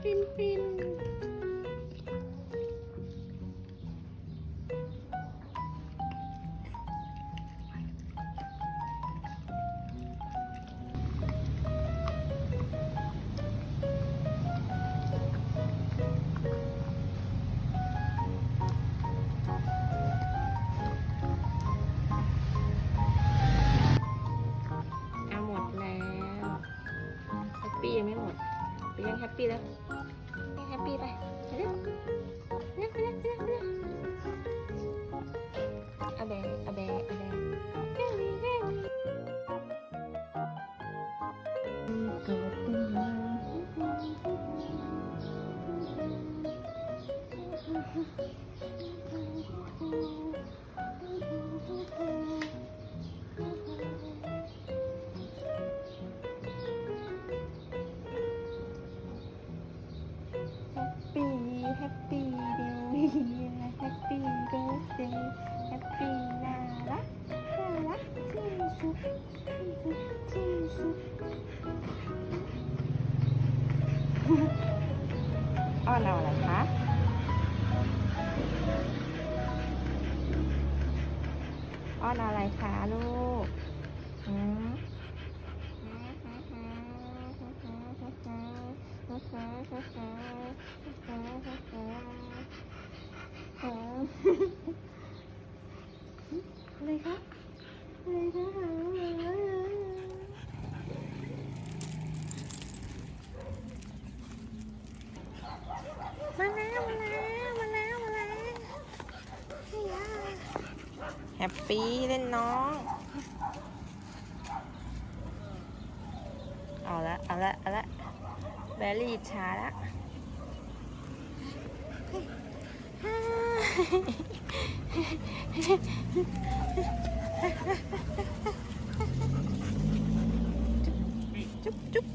ปินปินยังไม่หมดไปยังแฮปปี้แล้วยังแฮปปี้ไปเร็วเร็วเร็วเร็วเร็วอาแบอาแบอาแบเร็วเร็วก็แฮปปี้เดย์แฮปปี้เบิร์ธเดย์แฮปปี้น่ารักที่สุดที่สุดอ้อนเอาอะไรคะอ้อนอะไรคะลูกอะไรคะอะไรคะมาแล้วแฮปปี้เล่นน้องเอาละแบลลี่ช้าละจุ๊บ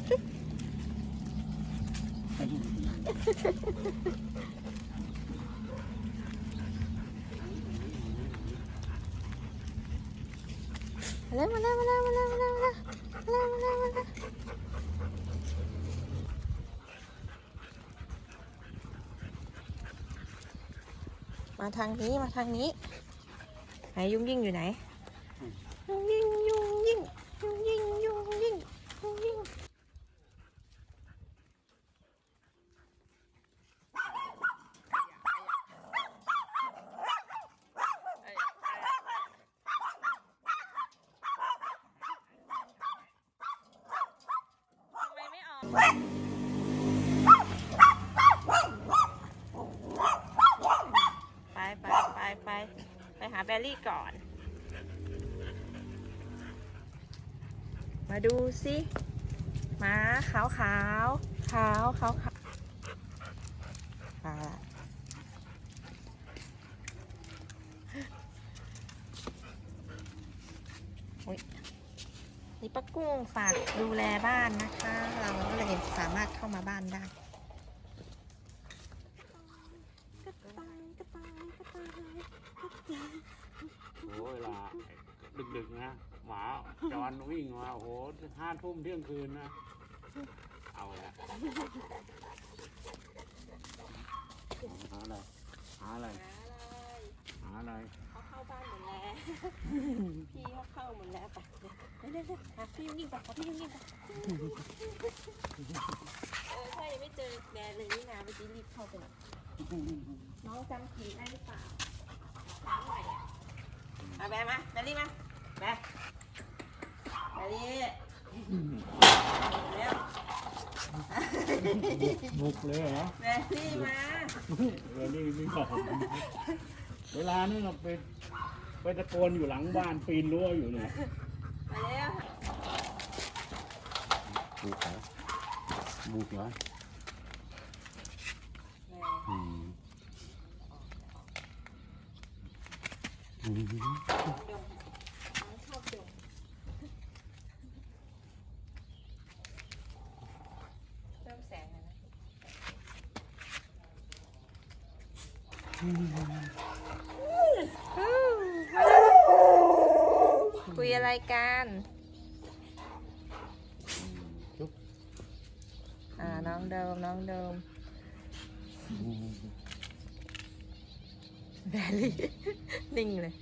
มาทางนี้ไหนยุ่งยิ่งอยู่ไหนยุ่งยิ่งไปหาแบลลี่ก่อนมาดูสิหมาขาวมาละนี่ป้ากุ้งฝากดูแลบ้านนะคะเราก็เลยสามารถเข้ามาบ้านได้โอ้เวลาดึกๆนะหมาจรวิ่งมาโอ้โห5 ทุ่มเที่ยงคืนนะเอาละหาอะไรเขาเข้าบ้านหมดแล้วพี่เขาเข้าหมดแล้วไปเร็วหาพี่ยุ่งยิ่งไปใช่ไม่เจอแดนเลยนี่นะเมื่อกี้รีบเข้าไปหน่อยน้องจำผีได้หรือเปล่าน้ำไหลมาแบมาแบลี่มาแบลี่เร็วบุกเลยเหรอแบลี่มาแบลี่ไม่บอกเวลานี่เราไปตะโกนอยู่หลังบ้านปีนรั้วอยู่เนี่ยมาเร็วบุกเหรอคุยอะไรกันน้องเดิม แบรี่ นิ่งเลย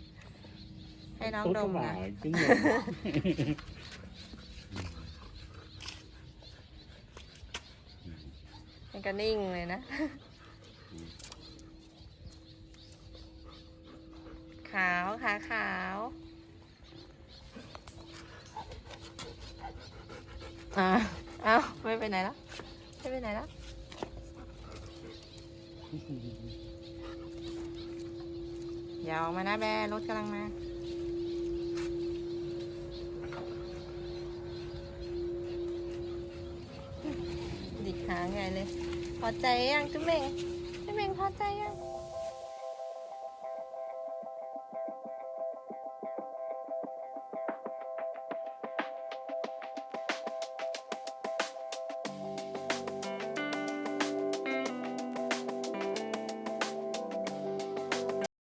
ให้น้องดมนะ จริงเหรอ มันก็นิ่งเลยนะ ขาวขาขาวอ้าวไม่ไปไหนแล้วไม่ไปไหนแล้วอย่าออกมานะแบร์รถกำลังมาดิกหางใหญ่เลยพอใจยังจุ๊บเม่งจุ๊บเม่งพอใจยัง